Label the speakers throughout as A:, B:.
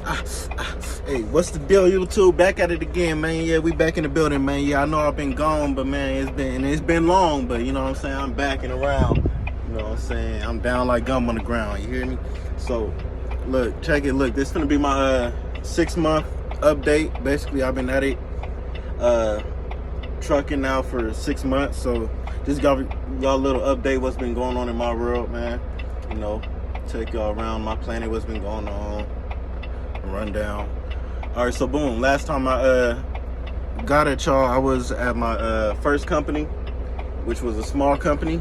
A: Hey, what's the deal, YouTube? Back at it again, man. Yeah, we back in the building, man. Yeah, I know I've been gone, but man, it's been long, but you know what I'm saying? I'm back and around. You know what I'm saying? I'm down like gum on the ground. You hear me? So, look, check it. Look, this is gonna be my 6-month update. Basically, I've been at it trucking now for 6 months. So, just got y'all a little update what's been going on in my world, man. You know, take y'all around my planet, what's been going on. Rundown. All right, so boom, last time I got at y'all, I was at my first company, which was a small company,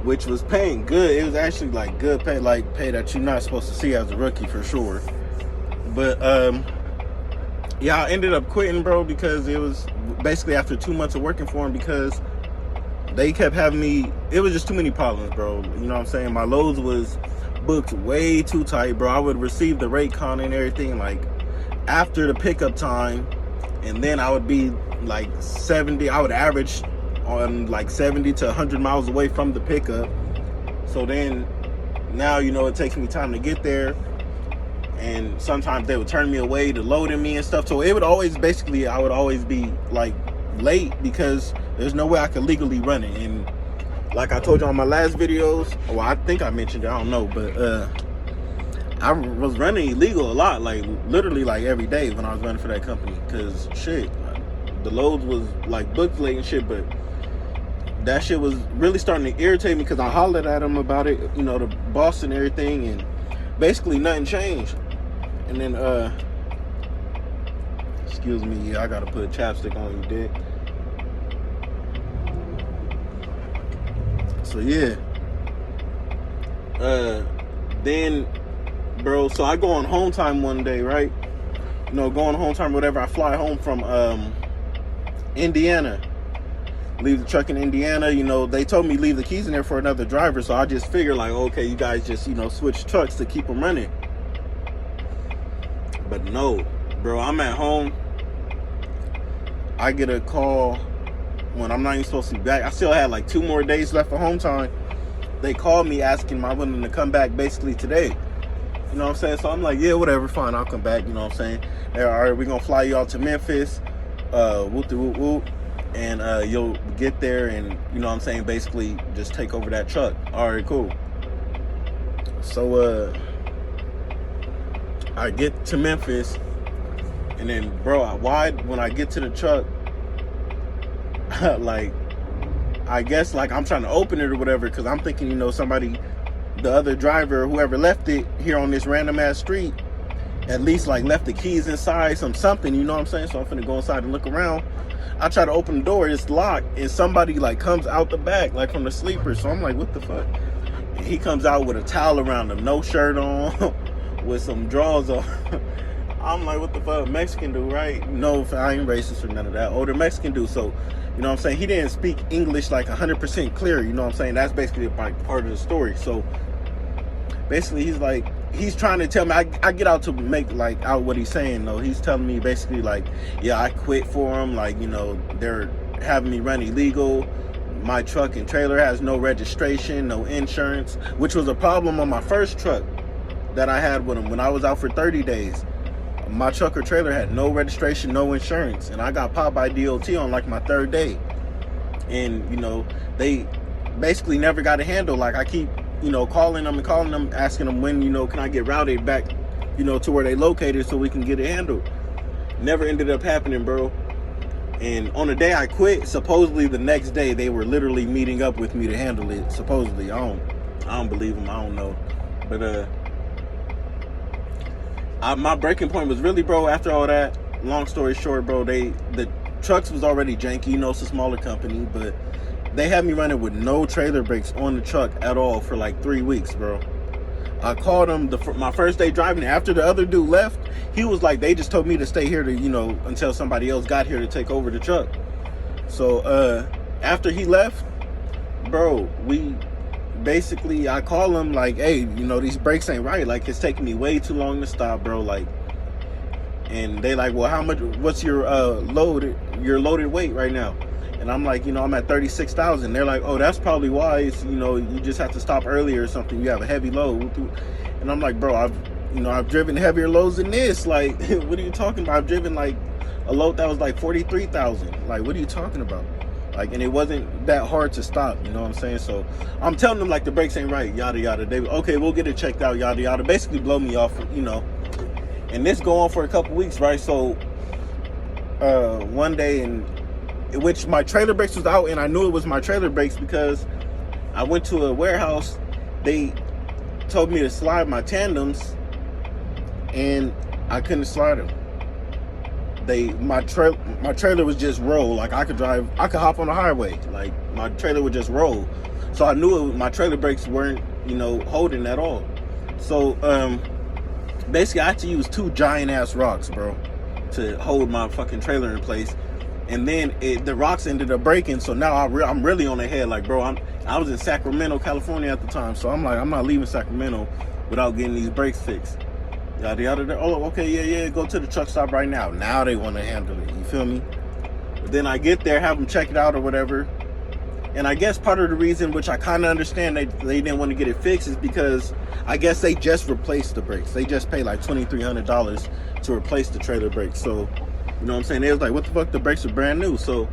A: which was paying good. It was actually like good pay, like pay that you're not supposed to see as a rookie for sure. But yeah, I ended up quitting, bro, because it was basically after 2 months of working for them, because they kept having me, it was just too many problems, bro. You know what I'm saying? My loads was booked way too tight, bro. I would receive the rate con and everything like after the pickup time, and then I would be like 70, I would average on like 70 to 100 miles away from the pickup. So then now, you know, it takes me time to get there, and sometimes they would turn me away to loading me and stuff. So it would always, basically, I would always be like late because there's no way I could legally run it. And like I told you on my last videos, well, I think I mentioned it, I don't know, but I was running illegal a lot, like literally like every day when I was running for that company, because shit, the loads was like booked late and shit. But that shit was really starting to irritate me, because I hollered at them about it, you know, the boss and everything, and basically nothing changed. And then excuse me, yeah, I gotta put chapstick on, you dick. So yeah, then, bro, so I go on home time one day, right? You know, go on home time, whatever. I fly home from Indiana, leave the truck in Indiana. You know, they told me leave the keys in there for another driver, so I just figured like, okay, you guys just, you know, switch trucks to keep them running. But no, bro, I'm at home. I get a call when I'm not even supposed to be back. I still had like 2 more days left for home time. They called me asking am I willing to come back basically today. You know what I'm saying? So I'm like, yeah, whatever, fine, I'll come back. You know what I'm saying? All right, we're gonna fly you all to Memphis, whoop de whoop whoop, and you'll get there and, you know what I'm saying, basically just take over that truck. All right, cool. So I get to Memphis, and then, bro, when I get to the truck, like, I guess like I'm trying to open it or whatever, because I'm thinking, you know, somebody, the other driver, whoever left it here on this random ass street, at least like left the keys inside, something, you know what I'm saying? So I'm finna go inside and look around. I try to open the door, it's locked, and somebody like comes out the back, like from the sleeper. So I'm like, what the fuck? And he comes out with a towel around him, no shirt on, with some drawers on. I'm like, what the fuck? Mexican dude, right? No, I ain't racist or none of that. Older Mexican dude. So, you know what I'm saying? He didn't speak English like 100% clear. You know what I'm saying? That's basically like part of the story. So, basically, he's trying to tell me. I get out to make like out what he's saying though. He's telling me basically like, yeah, I quit for him. Like, you know, they're having me run illegal. My truck and trailer has no registration, no insurance, which was a problem on my first truck that I had with him when I was out for 30 days. My truck or trailer had no registration, no insurance, and I got popped by DOT on like my 3rd day. And, you know, they basically never got a handle. Like, I keep, you know, calling them, asking them when, you know, can I get routed back, you know, to where they located so we can get it handled. Never ended up happening, bro. And on the day I quit, supposedly the next day they were literally meeting up with me to handle it. Supposedly, I don't believe them. I don't know, but my breaking point was really, bro, after all that, long story short, bro, the trucks was already janky. You know, it's a smaller company, but they had me running with no trailer brakes on the truck at all for like 3 weeks, bro. I called them my first day driving. After the other dude left, he was like, they just told me to stay here to, you know, until somebody else got here to take over the truck. So after he left, bro, basically, I call him like, hey, you know, these brakes ain't right. Like, it's taking me way too long to stop, bro. Like, and they like, well, what's your loaded weight right now? And I'm like, you know, I'm at 36,000. They're like, oh, that's probably why. It's, you know, you just have to stop earlier or something. You have a heavy load. And I'm like, bro, I've driven heavier loads than this. Like, what are you talking about? I've driven like a load that was like 43,000. Like, what are you talking about? Like, and it wasn't that hard to stop, you know what I'm saying? So I'm telling them like the brakes ain't right, yada yada. They okay, we'll get it checked out, yada yada. Basically blow me off, And this go on for a couple weeks, right? So one day, in which my trailer brakes was out, and I knew it was my trailer brakes because I went to a warehouse. They told me to slide my tandems, and I couldn't slide them. My trailer was just roll. Like, I could hop on the highway. Like, my trailer would just roll. So I knew my trailer brakes weren't, holding at all. So basically I had to use 2 giant ass rocks, bro, to hold my fucking trailer in place. And then the rocks ended up breaking. So now I'm really on the head. Like, bro, I was in Sacramento, California at the time. So I'm like, I'm not leaving Sacramento without getting these brakes fixed. Yada yada. Oh, okay, yeah, go to the truck stop right now. Now they want to handle it. You feel me? But then I get there, have them check it out or whatever. And I guess part of the reason, which I kind of understand, they didn't want to get it fixed, is because I guess they just replaced the brakes. They just paid like $2,300 to replace the trailer brakes. So, you know what I'm saying? They was like, what the fuck? The brakes are brand new. So,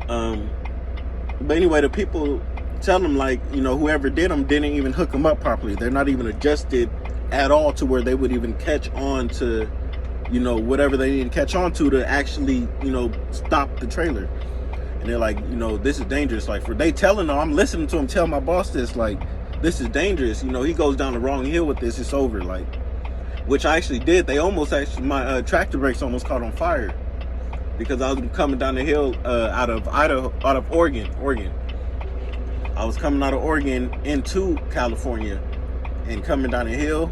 A: but anyway, the people tell them, like, whoever did them didn't even hook them up properly. They're not even adjusted at all to where they would even catch on to, whatever they need to catch on to actually, stop the trailer. And they're like, this is dangerous. Like, they telling them, I'm listening to them tell my boss this, like, this is dangerous. He goes down the wrong hill with this, it's over. Like, which I actually did. My tractor brakes almost caught on fire because I was coming down the hill out of Oregon. I was coming out of Oregon into California and coming down the hill,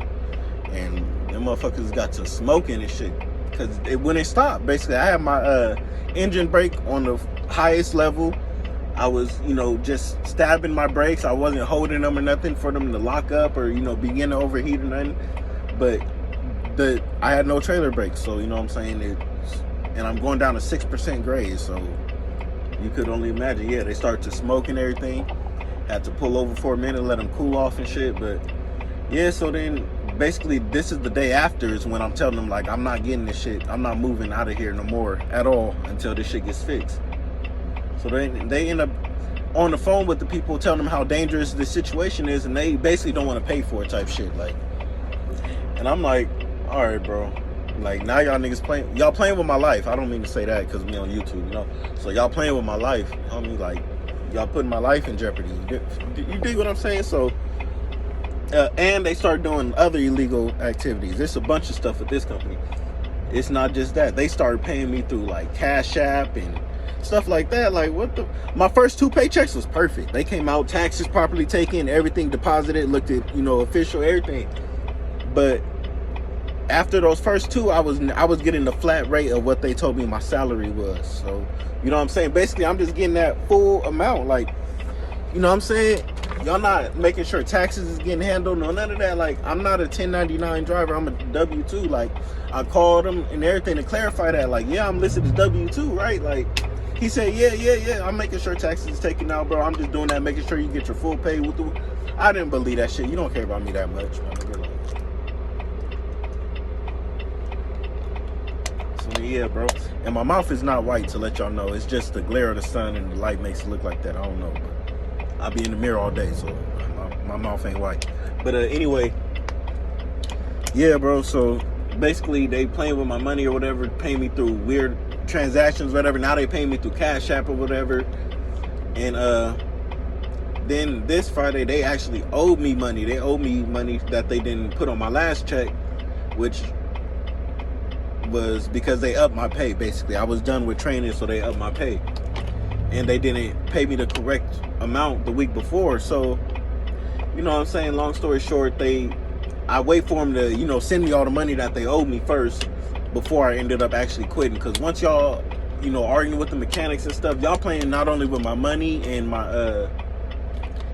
A: and them motherfuckers got to smoking and shit because it wouldn't stop. Basically, I had my engine brake on the highest level. I was, just stabbing my brakes. I wasn't holding them or nothing for them to lock up or, begin to overheat or nothing. But I had no trailer brakes, so you know what I'm saying. And I'm going down to 6% grade, so you could only imagine. Yeah, they started to smoke and everything. Had to pull over for a minute, let them cool off and shit, but. Yeah, so then basically this is the day after is when I'm telling them, like, I'm not getting this shit. I'm not moving out of here no more at all until this shit gets fixed. So they end up on the phone with the people telling them how dangerous this situation is, and they basically don't want to pay for it type shit. Like, and I'm like, all right, bro. Like, now y'all niggas playing with my life. I don't mean to say that because we on YouTube, So y'all playing with my life. Homie, like, y'all putting my life in jeopardy. You dig what I'm saying? So. And they start doing other illegal activities. There's a bunch of stuff with this company. It's not just that. They started paying me through like Cash App and stuff like that. Like, my first 2 paychecks was perfect. They came out, taxes properly taken, everything deposited, looked at, official, everything. But after those first 2, I was getting the flat rate of what they told me my salary was. So, you know what I'm saying? Basically, I'm just getting that full amount. Like, you know what I'm saying? Y'all not making sure taxes is getting handled, no, none of that. Like, I'm not a 1099 driver, I'm a W-2. Like, I called him and everything to clarify that. Like, yeah, I'm listed as W-2, right? Like, he said, yeah, I'm making sure taxes is taken out, bro. I'm just doing that, making sure you get your full pay. I didn't believe that shit. You don't care about me that much, man. So, yeah, bro. And my mouth is not white, to let y'all know. It's just the glare of the sun and the light makes it look like that. I don't know, but I'll be in the mirror all day, so my mouth ain't white. But anyway, yeah, bro. So basically, they playing with my money or whatever, paying me through weird transactions, whatever. Now they pay me through Cash App or whatever. And then this Friday, they actually owed me money. They owed me money that they didn't put on my last check, which was because they upped my pay. Basically, I was done with training, so they upped my pay. And they didn't pay me the correct amount the week before. So, you know what I'm saying? Long story short, I wait for them to, send me all the money that they owed me first before I ended up actually quitting. Because once y'all, arguing with the mechanics and stuff, y'all playing not only with my money and my,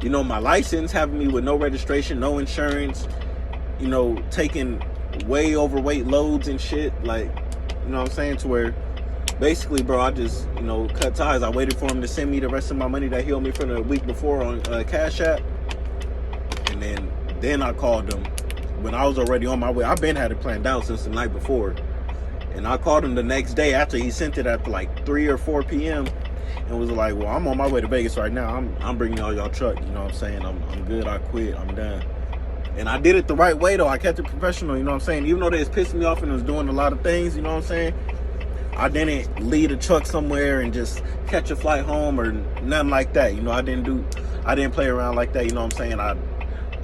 A: my license, having me with no registration, no insurance, taking way overweight loads and shit. Like, you know what I'm saying? To where basically, bro, I just, cut ties. I waited for him to send me the rest of my money that he owed me from the week before on Cash App. And then I called him when I was already on my way, I've been had it planned out since the night before. And I called him the next day after he sent it at like 3 or 4 p.m. and was like, well, I'm on my way to Vegas right now. I'm bringing all y'all truck. You know what I'm saying? I'm good. I quit. I'm done. And I did it the right way, though. I kept it professional. You know what I'm saying? Even though they was pissing me off and was doing a lot of things, you know what I'm saying? I didn't leave a truck somewhere and just catch a flight home or nothing like that. You know, I didn't play around like that. You know what I'm saying?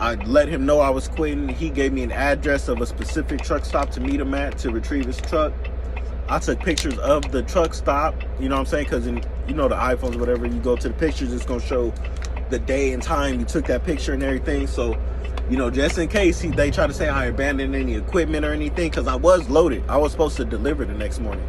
A: I let him know I was quitting. He gave me an address of a specific truck stop to meet him at to retrieve his truck. I took pictures of the truck stop, you know what I'm saying? Because in, you know, the iPhones, whatever, you go to the pictures, it's going to show the day and time you took that picture and everything. So, you know, just in case they try to say I abandoned any equipment or anything, because I was loaded. I was supposed to deliver the next morning.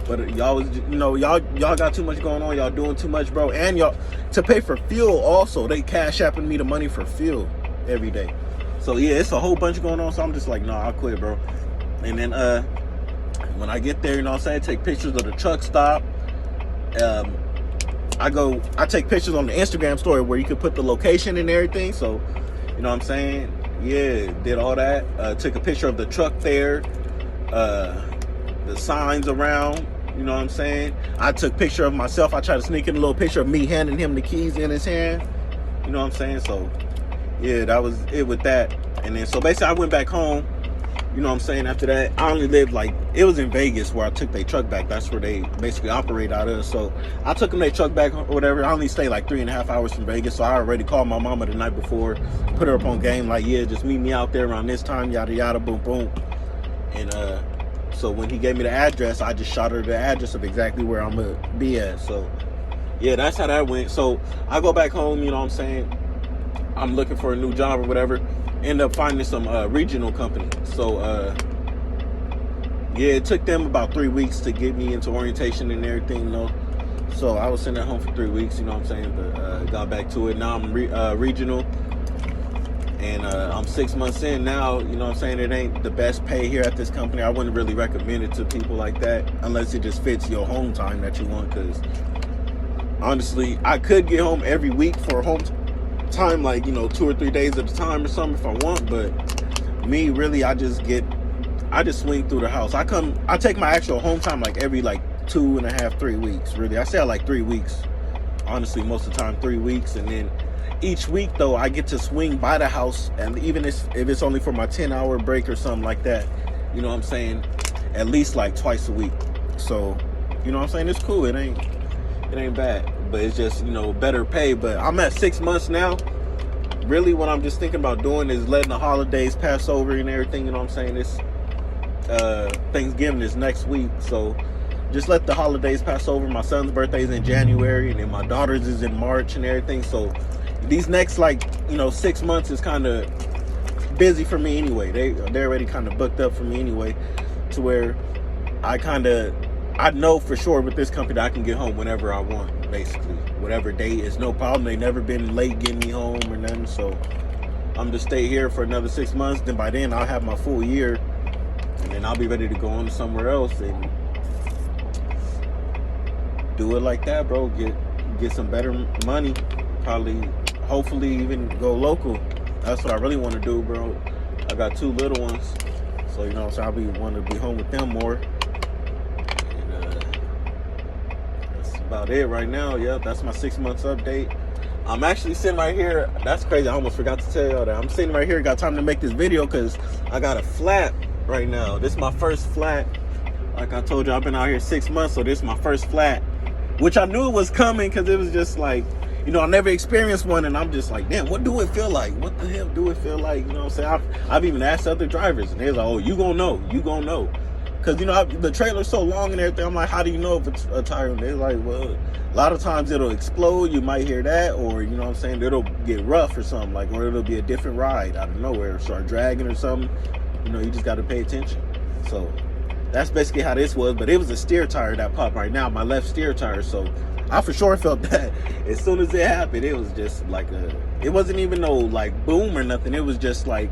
A: But y'all was, you know, y'all got too much going on. Y'all doing too much, bro. And y'all, to pay for fuel also, they cash apping me the money for fuel every day. So yeah, it's a whole bunch going on. So I'm just like, nah, I'll quit, bro. And then when I get there, you know what I'm saying, take pictures of the truck stop. I take pictures on the Instagram story where you could put the location and everything. So, you know what I'm saying? Yeah, did all that. Took a picture of the truck there, the signs around, you know what I'm saying? I took a picture of myself. I tried to sneak in a little picture of me handing him the keys in his hand. You know what I'm saying? So, yeah, that was it with that. And then, so basically, I went back home. You know what I'm saying? After that, I only lived like, it was in Vegas where I took their truck back. That's where they basically operate out of. So I took them their truck back or whatever. I only stayed like 3.5 hours from Vegas. So I already called my mama the night before, put her up on game, like, yeah, just meet me out there around this time, yada, yada, boom, boom. And so when he gave me the address, I just shot her the address of exactly where I'm going to be at. So yeah, that's how that went. So I go back home, you know what I'm saying? I'm looking for a new job or whatever. End up finding some regional company. So yeah, it took them about 3 weeks to get me into orientation and everything, you know. So I was sitting at home for 3 weeks, you know what I'm saying, but got back to it. Now I'm regional, and I'm 6 months in now. You know what I'm saying? It ain't the best pay here at this company. I wouldn't really recommend it to people like that unless it just fits your home time that you want, because honestly, I could get home every week for home time, like, you know, 2 or 3 days at a time or something if I want. But me, really, I just swing through the house. I take my actual home time like every like 2.5, 3 weeks. Really, I say like 3 weeks. Honestly, most of the time 3 weeks. And then each week though, I get to swing by the house, and even if it's only for my 10-hour break or something like that, you know what I'm saying, at least like twice a week. So, you know what I'm saying, it's cool. It ain't bad, but it's just, you know, better pay. But I'm at 6 months now. Really, what I'm just thinking about doing is letting the holidays pass over and everything, you know what I'm saying? It's Thanksgiving is next week, so just let the holidays pass over. My son's birthday is in January, and then my daughter's is in March and everything. So these next, like, you know, 6 months is kind of busy for me anyway. They're already kind of booked up for me anyway, to where I know for sure with this company I can get home whenever I want, basically. Whatever day is no problem. They never been late getting me home or nothing. So I'm to stay here for another 6 months. Then by then I'll have my full year, and then I'll be ready to go on to somewhere else and do it like that, bro. Get some better money. Probably, hopefully even go local. That's what I really want to do, bro. I got 2 little ones. So, you know what I'm saying, I want to be home with them more. About it right now. Yep, that's my 6 months update. I'm actually sitting right here. That's crazy. I almost forgot to tell y'all that. I'm sitting right here. Got time to make this video because I got a flat right now. This is my first flat. Like I told you, I've been out here 6 months, so this is my first flat, which I knew it was coming because it was just like, you know, I never experienced one, and I'm just like, damn, what do it feel like? What the hell do it feel like? You know what I'm saying? I've even asked other drivers, and they're like, oh, you gonna know. You gonna know. Because, you know, the trailer's so long and everything. I'm like, how do you know if it's a tire? And they're like, well, a lot of times it'll explode. You might hear that. Or, you know what I'm saying, it'll get rough or something. Like, or it'll be a different ride out of nowhere. Or start dragging or something. You know, you just got to pay attention. So that's basically how this was. But it was a steer tire that popped right now. My left steer tire. So I for sure felt that. As soon as it happened, it was just like it wasn't even no, like, boom or nothing. It was just like,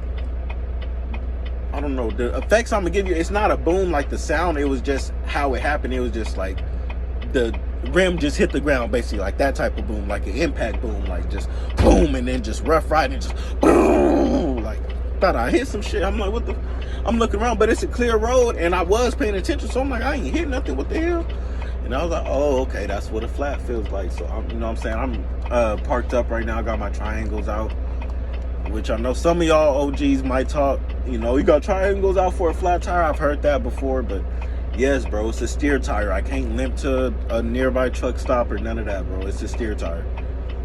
A: I don't know, the effects I'm gonna give you, it's not a boom like the sound, it was just how it happened. It was just like the rim just hit the ground, basically, like that type of boom, like an impact boom, like just boom, and then just rough riding, just boom, like thought I hit some shit. I'm like, what the? I'm looking around, but it's a clear road, and I was paying attention, so I'm like, I ain't hit nothing. What the hell? And I was like, oh, okay, that's what a flat feels like. So I'm, you know what I'm saying? I'm parked up right now. I got my triangles out, which I know some of y'all OGs might talk. You know, you got triangles out for a flat tire. I've heard that before, but yes, bro, it's a steer tire. I can't limp to a nearby truck stop or none of that, bro. It's a steer tire.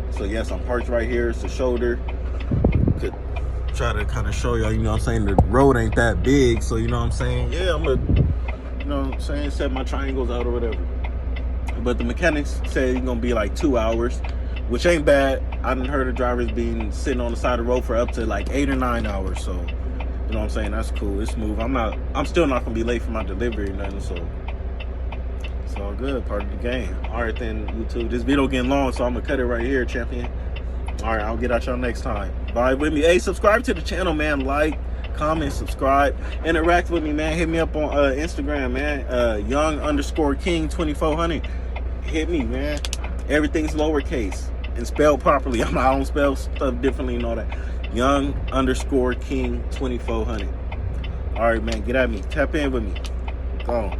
A: So yes, I'm parked right here. It's a shoulder. Could try to kind of show y'all, you know what I'm saying, the road ain't that big, so you know what I'm saying, yeah, I'm gonna, you know what I'm saying, set my triangles out or whatever. But the mechanics said it's gonna be like 2 hours, which ain't bad. I done heard of drivers being sitting on the side of the road for up to like 8 or 9 hours, so you know what I'm saying, that's cool. It's smooth. I'm still not gonna be late for my delivery or nothing, so it's all good, part of the game. All right then, YouTube, this video getting long, so I'm gonna cut it right here, champion. All right, I'll get at y'all next time. Bye with me. Hey, subscribe to the channel, man. Like, comment, subscribe, interact with me, man. Hit me up on Instagram, man. Young_King2400. Hit me, man. Everything's lowercase and spelled properly. I don't spell stuff differently and all that. Young_King2400. All right, man. Get at me. Tap in with me. Go on.